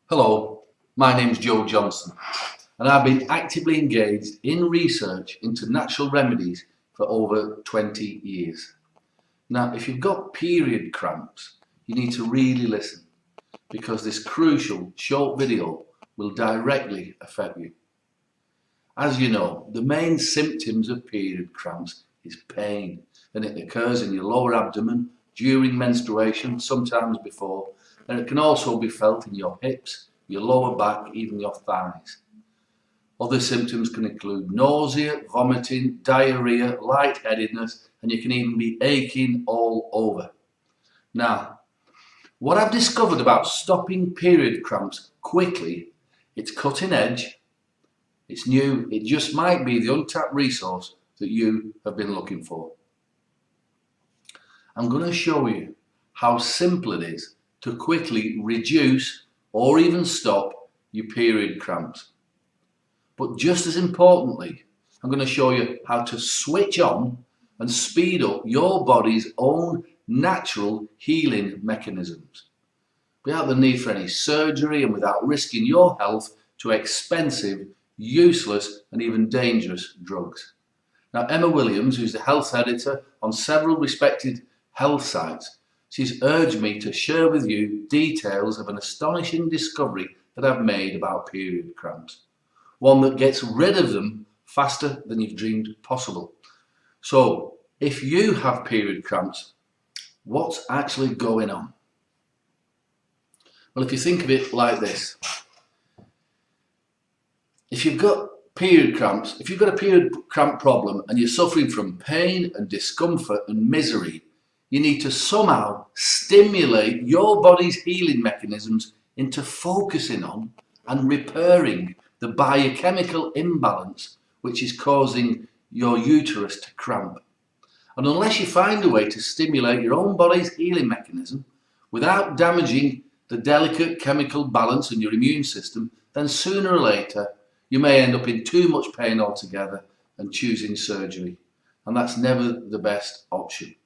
Hello, my name's Joe Johnson and I've been actively engaged in research into natural remedies for over 20 years. Now, if you've got period cramps, you need to really listen because this crucial short video will directly affect you. As you know, the main symptoms of period cramps is pain, and it occurs in your lower abdomen during menstruation, sometimes before, and it can also be felt in your hips, your lower back, even your thighs. Other symptoms can include nausea, vomiting, diarrhea, lightheadedness, and you can even be aching all over. Now, what I've discovered about stopping period cramps quickly, it's cutting edge, it's new, it just might be the untapped resource that you have been looking for. I'm going to show you how simple it is to quickly reduce or even stop your period cramps. But just as importantly, I'm going to show you how to switch on and speed up your body's own natural healing mechanisms without the need for any surgery and without risking your health to expensive, useless and even dangerous drugs. Now, Emma Williams, who's the health editor on several respected health sites, she's urged me to share with you details of an astonishing discovery that I've made about period cramps. One that gets rid of them faster than you've dreamed possible. So, if you have period cramps, what's actually going on? Well, if you think of it like this, if you've got period cramps, if you've got a period cramp problem and you're suffering from pain and discomfort and misery, you need to somehow stimulate your body's healing mechanisms into focusing on and repairing the biochemical imbalance which is causing your uterus to cramp. And unless you find a way to stimulate your own body's healing mechanism without damaging the delicate chemical balance in your immune system, then sooner or later you may end up in too much pain altogether and choosing surgery. And that's never the best option.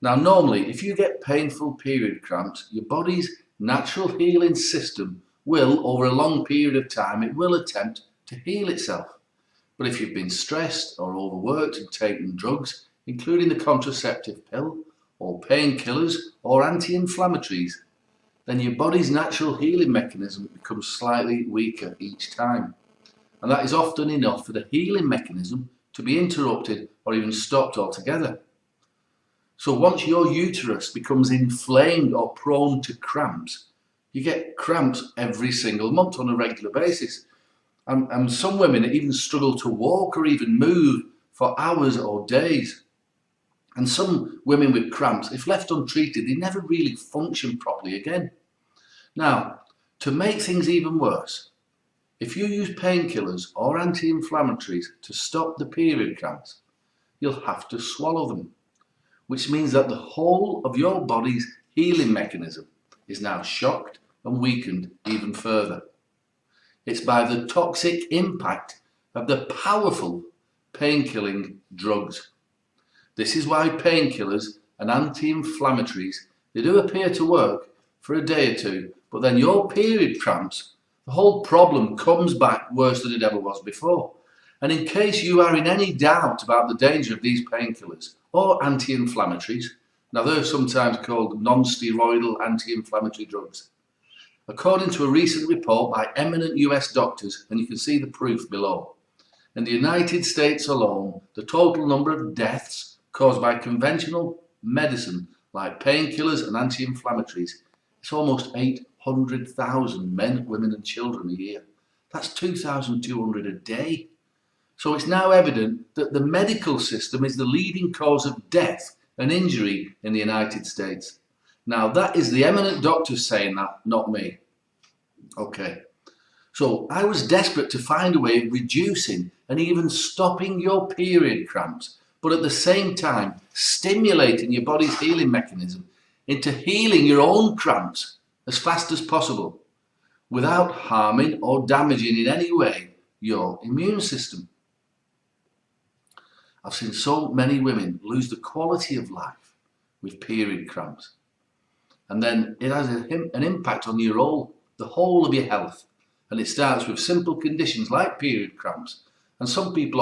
Now, normally, if you get painful period cramps, your body's natural healing system will, over a long period of time, it will attempt to heal itself. But if you've been stressed or overworked and taken drugs, including the contraceptive pill, or painkillers, or anti-inflammatories, then your body's natural healing mechanism becomes slightly weaker each time. And that is often enough for the healing mechanism to be interrupted or even stopped altogether. So once your uterus becomes inflamed or prone to cramps, you get cramps every single month on a regular basis. And some women even struggle to walk or even move for hours or days. And some women with cramps, if left untreated, they never really function properly again. Now, to make things even worse, if you use painkillers or anti-inflammatories to stop the period cramps, you'll have to swallow them, which means that the whole of your body's healing mechanism is now shocked and weakened even further. It's by the toxic impact of the powerful pain-killing drugs. This is why painkillers and anti-inflammatories, they do appear to work for a day or two, but then your period cramps, the whole problem comes back worse than it ever was before. And in case you are in any doubt about the danger of these painkillers or anti-inflammatories, now they're sometimes called non-steroidal anti-inflammatory drugs. According to a recent report by eminent US doctors, and you can see the proof below, in the United States alone, the total number of deaths caused by conventional medicine like painkillers and anti-inflammatories is almost 800,000 men, women and children a year. That's 2,200 a day. So it's now evident that the medical system is the leading cause of death and injury in the United States. Now, that is the eminent doctors saying that, not me. Okay. So I was desperate to find a way of reducing and even stopping your period cramps, but at the same time stimulating your body's healing mechanism into healing your own cramps as fast as possible without harming or damaging in any way your immune system. I've seen so many women lose the quality of life with period cramps. And then it has an impact on your the whole of your health. And it starts with simple conditions like period cramps. And some people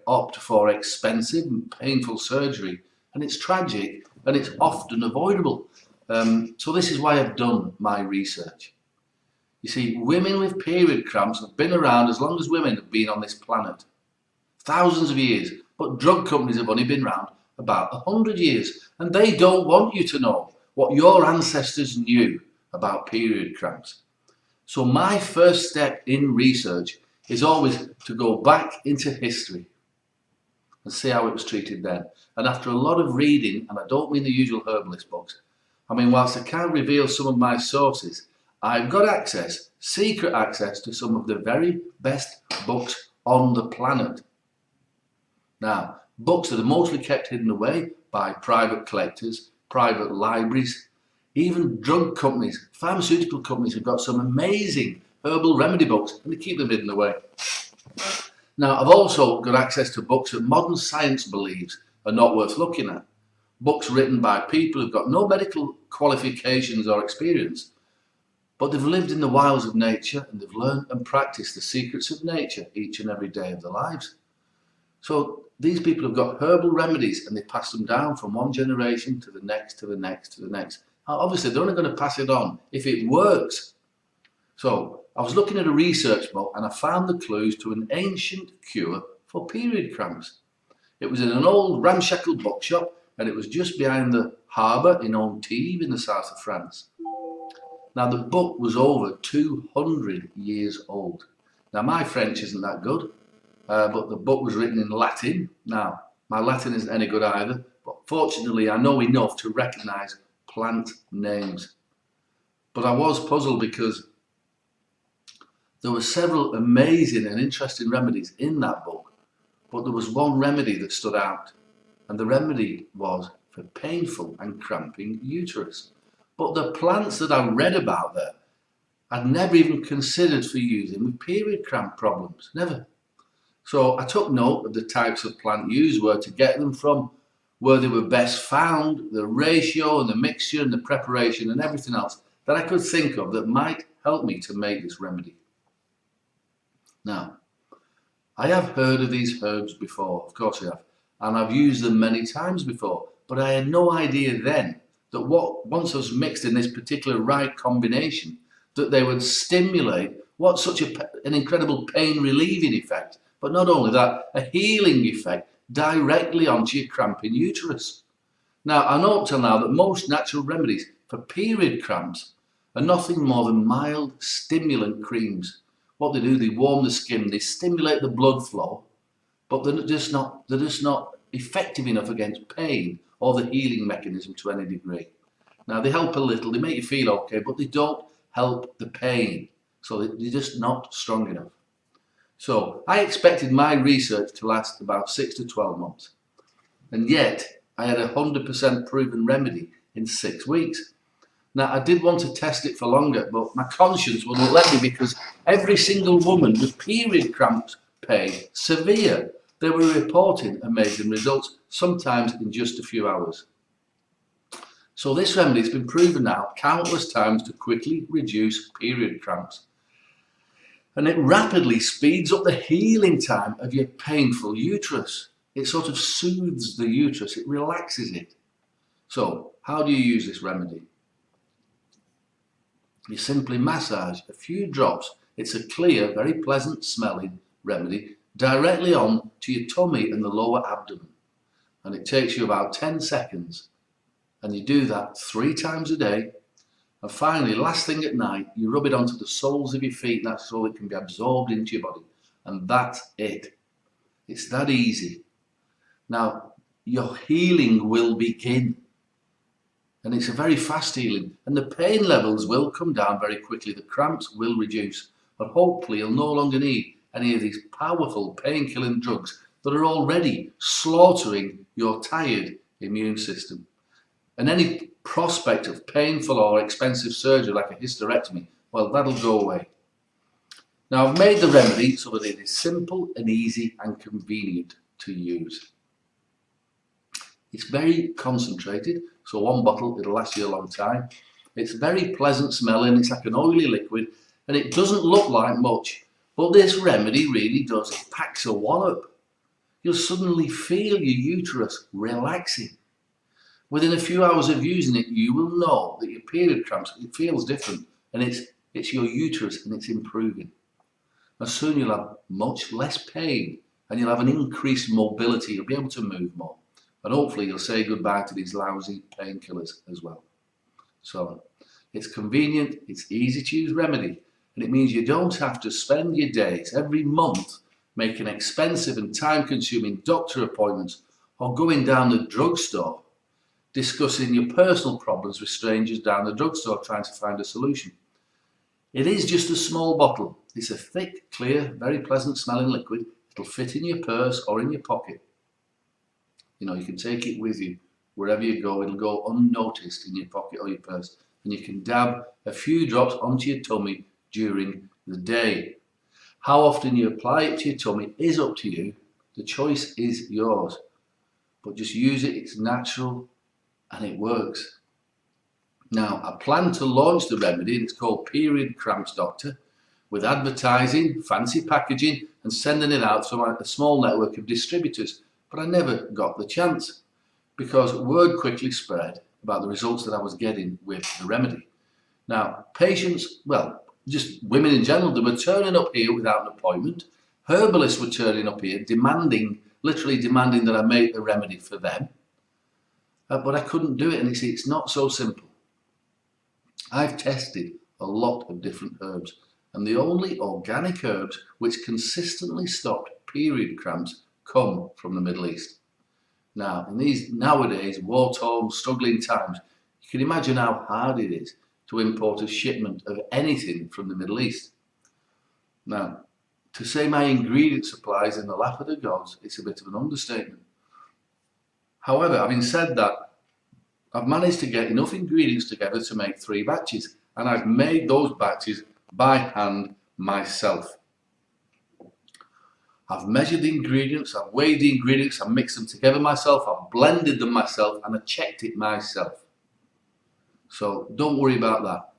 opt for expensive and painful surgery, and it's tragic and it's often avoidable. So this is why I've done my research. You see, women with period cramps have been around as long as women have been on this planet. Thousands of years, but drug companies have only been around about 100 years, and they don't want you to know what your ancestors knew about period cramps. So my first step in research is always to go back into history and see how it was treated then. And after a lot of reading, and I don't mean the usual herbalist books, I mean, whilst I can't reveal some of my sources, I've got access, secret access, to some of the very best books on the planet. Now, books that are mostly kept hidden away by private collectors, private libraries, even drug companies, pharmaceutical companies have got some amazing herbal remedy books, and they keep them hidden away. Now, I've also got access to books that modern science believes are not worth looking at. Books written by people who've got no medical qualifications or experience, but they've lived in the wilds of nature and they've learned and practiced the secrets of nature each and every day of their lives. So these people have got herbal remedies and they pass them down from one generation to the next, to the next, to the next. Now, obviously, they're only going to pass it on if it works. So I was looking at a research book and I found the clues to an ancient cure for period cramps. It was in an old ramshackle bookshop, and it was just behind the harbour in Antibes in the south of France. Now, the book was over 200 years old. Now, my French isn't that good, but the book was written in Latin. Now, my Latin isn't any good either, but fortunately I know enough to recognise plant names. But I was puzzled because there were several amazing and interesting remedies in that book, but there was one remedy that stood out, and the remedy was for painful and cramping uterus. But the plants that I read about there, I'd never even considered for using with period cramp problems, never. So I took note of the types of plant used, where to get them from, where they were best found, the ratio and the mixture and the preparation and everything else that I could think of that might help me to make this remedy. Now, I have heard of these herbs before, of course I have, and I've used them many times before, but I had no idea then that once I was mixed in this particular right combination, that they would stimulate such an incredible pain relieving effect, but not only that, a healing effect directly onto your cramping uterus. Now, I know up till now that most natural remedies for period cramps are nothing more than mild stimulant creams. What they do, they warm the skin, they stimulate the blood flow, but they're just not effective enough against pain or the healing mechanism to any degree. Now, they help a little, they make you feel okay, but they don't help the pain. So they're just not strong enough. So I expected my research to last about 6 to 12 months. And yet I had a 100% proven remedy in 6 weeks. Now, I did want to test it for longer, but my conscience wouldn't let me, because every single woman with period cramps pain, severe, they were reporting amazing results, sometimes in just a few hours. So this remedy has been proven now countless times to quickly reduce period cramps. And it rapidly speeds up the healing time of your painful uterus. It sort of soothes the uterus, it relaxes it. So, how do you use this remedy? You simply massage a few drops. It's a clear, very pleasant smelling remedy directly on to your tummy and the lower abdomen. And it takes you about 10 seconds. And you do that 3 times a day. And finally, last thing at night, you rub it onto the soles of your feet. That's so it can be absorbed into your body. And that's it. It's that easy. Now, your healing will begin. And it's a very fast healing. And the pain levels will come down very quickly. The cramps will reduce. And hopefully you'll no longer need any of these powerful pain-killing drugs that are already slaughtering your tired immune system. And any prospect of painful or expensive surgery like a hysterectomy, well, that'll go away. Now, I've made the remedy so that it is simple and easy and convenient to use. It's very concentrated, so one bottle, it'll last you a long time. It's very pleasant smelling, it's like an oily liquid, And it doesn't look like much, but this remedy really does. It packs a wallop. You'll suddenly feel your uterus relaxing. Within a few hours of using it, you will know that your period cramps, it feels different, and it's your uterus and it's improving. And soon you'll have much less pain and you'll have an increased mobility. You'll be able to move more. And hopefully you'll say goodbye to these lousy painkillers as well. So it's convenient, it's easy to use remedy, and it means you don't have to spend your days every month making expensive and time-consuming doctor appointments or going down the drugstore discussing your personal problems with strangers down the drugstore trying to find a solution. It is just a small bottle. It's a thick, clear, very pleasant smelling liquid. It'll fit in your purse or in your pocket. You know, you can take it with you wherever you go. It'll go unnoticed in your pocket or your purse. And you can dab a few drops onto your tummy during the day. How often you apply it to your tummy is up to you. The choice is yours. But just use it. It's natural and it works. Now, I plan to launch the remedy. It's called Period Cramps Doctor, with advertising, fancy packaging, and sending it out to a small network of distributors. But I never got the chance because word quickly spread about the results that I was getting with the remedy. Now, patients, well, just women in general, they were turning up here without an appointment. Herbalists were turning up here literally demanding that I make the remedy for them. But I couldn't do it, and it's not so simple. I've tested a lot of different herbs, and the only organic herbs which consistently stopped period cramps come from the Middle East. Now, in these nowadays war-torn, struggling times, you can imagine how hard it is to import a shipment of anything from the Middle East. Now, to say my ingredient supply is in the lap of the gods, it's a bit of an understatement. However, having said that, I've managed to get enough ingredients together to make 3 batches, and I've made those batches by hand myself. I've measured the ingredients, I've weighed the ingredients, I've mixed them together myself, I've blended them myself, and I checked it myself. So don't worry about that.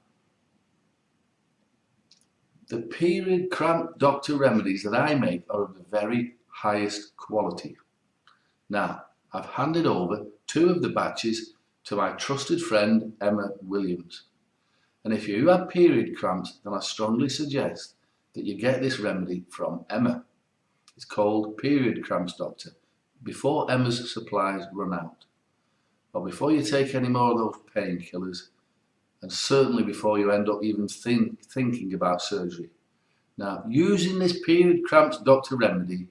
The period cramp doctor remedies that I make are of the very highest quality. Now, I've handed over 2 of the batches to my trusted friend Emma Williams. And if you have period cramps, then I strongly suggest that you get this remedy from Emma. It's called Period Cramps Doctor, before Emma's supplies run out, or before you take any more of those painkillers, and certainly before you end up even thinking about surgery. Now, using this Period Cramps Doctor remedy,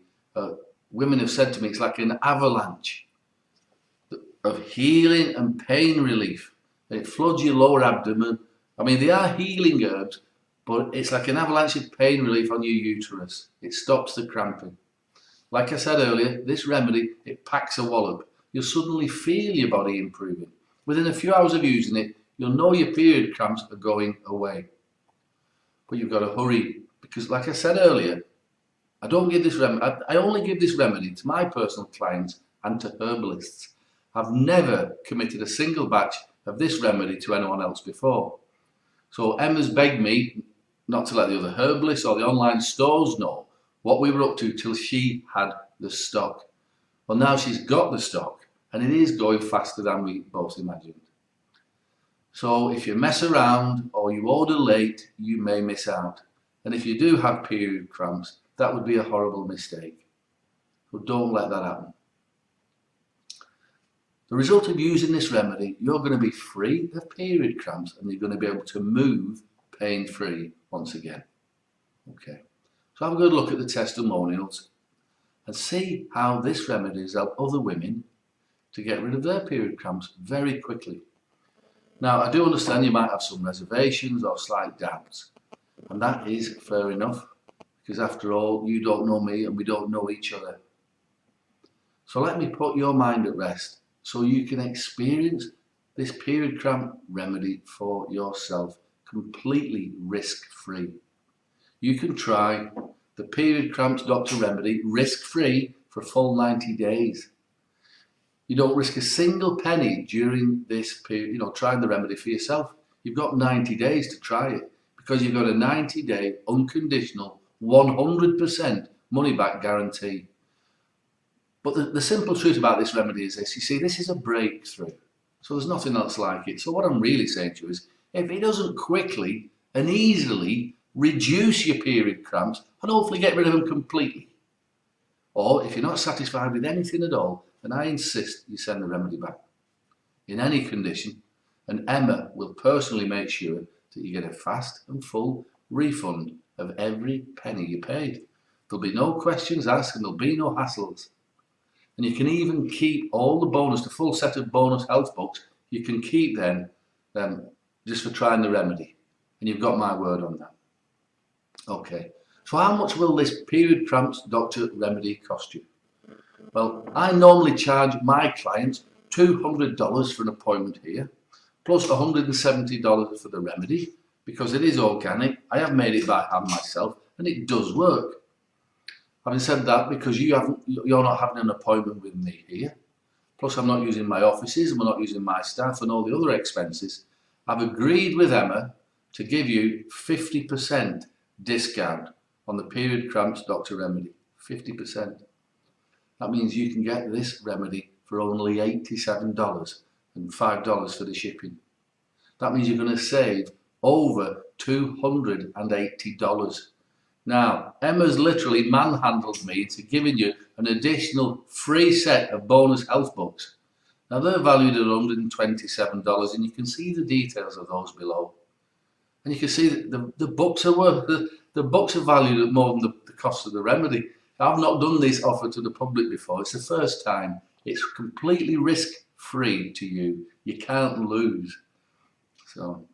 women have said to me it's like an avalanche of healing and pain relief. It floods your lower abdomen. I mean, they are healing herbs, but it's like an avalanche of pain relief on your uterus. It stops the cramping. Like I said earlier, this remedy, it packs a wallop. You'll suddenly feel your body improving. Within a few hours of using it, you'll know your period cramps are going away. But you've got to hurry, because like I said earlier, I only give this remedy to my personal clients and to herbalists. I've never committed a single batch of this remedy to anyone else before. So Emma's begged me not to let the other herbalists or the online stores know what we were up to till she had the stock. Well, now she's got the stock, and it is going faster than we both imagined. So if you mess around or you order late, you may miss out. And if you do have period cramps, that would be a horrible mistake. So don't let that happen. The result of using this remedy, you're going to be free of period cramps and you're going to be able to move pain-free once again. Okay, so have a good look at the testimonials and see how this remedy has helped other women to get rid of their period cramps very quickly. Now, I do understand you might have some reservations or slight doubts, and that is fair enough, because after all, you don't know me and we don't know each other. So let me put your mind at rest so you can experience this period cramp remedy for yourself completely risk-free. You can try the Period Cramps Doctor remedy risk-free for a full 90 days. You don't risk a single penny during this period, trying the remedy for yourself. You've got 90 days to try it, because you've got a 90-day unconditional 100% money back guarantee. But the simple truth about this remedy is this, you see, this is a breakthrough. So there's nothing else like it. So what I'm really saying to you is, if it doesn't quickly and easily reduce your period cramps and hopefully get rid of them completely, or if you're not satisfied with anything at all, then I insist you send the remedy back in any condition, and Emma will personally make sure that you get a fast and full refund of every penny you paid. There'll be no questions asked and there'll be no hassles. And you can even keep all the bonus, the full set of bonus health books, you can keep them just for trying the remedy. And you've got my word on that. Okay, so how much will this period cramps doctor remedy cost you? Well, I normally charge my clients $200 for an appointment here, plus $170 for the remedy, because it is organic. I have made it by hand myself, and it does work. Having said that, because you're not having an appointment with me here, plus I'm not using my offices and we're not using my staff and all the other expenses, I've agreed with Emma to give you 50% discount on the period cramps doctor remedy. 50%. That means you can get this remedy for only $87 and $5 for the shipping. That means you're going to save over $280. Now, Emma's literally manhandled me into giving you an additional free set of bonus health books. Now, they're valued at $127, and you can see the details of those below. And you can see that the books are valued at more than the cost of the remedy. I've not done this offer to the public before. It's the first time. It's completely risk-free to you. You can't lose. So,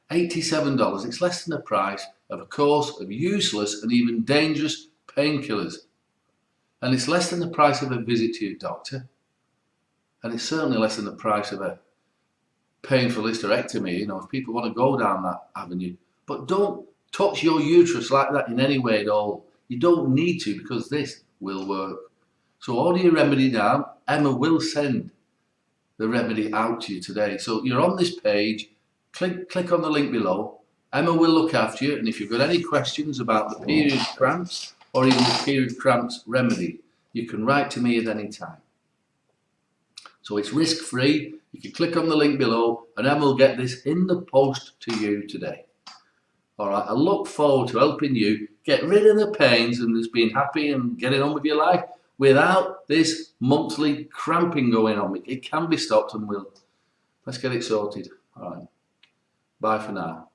$87, it's less than the price of a course of useless and even dangerous painkillers. And it's less than the price of a visit to your doctor. And it's certainly less than the price of a painful hysterectomy, you know, if people want to go down that avenue. But don't touch your uterus like that in any way at all. You don't need to, because this will work. So order your remedy now. Emma will send the remedy out to you today. So you're on this page, click on the link below. Emma will look after you, and if you've got any questions about the period cramps or even the period cramps remedy, you can write to me at any time. So it's risk-free. You can click on the link below and Emma will get this in the post to you today. All right, I look forward to helping you get rid of the pains and just being happy and getting on with your life without this monthly cramping going on. It can be stopped, and let's get it sorted. All right, bye for now.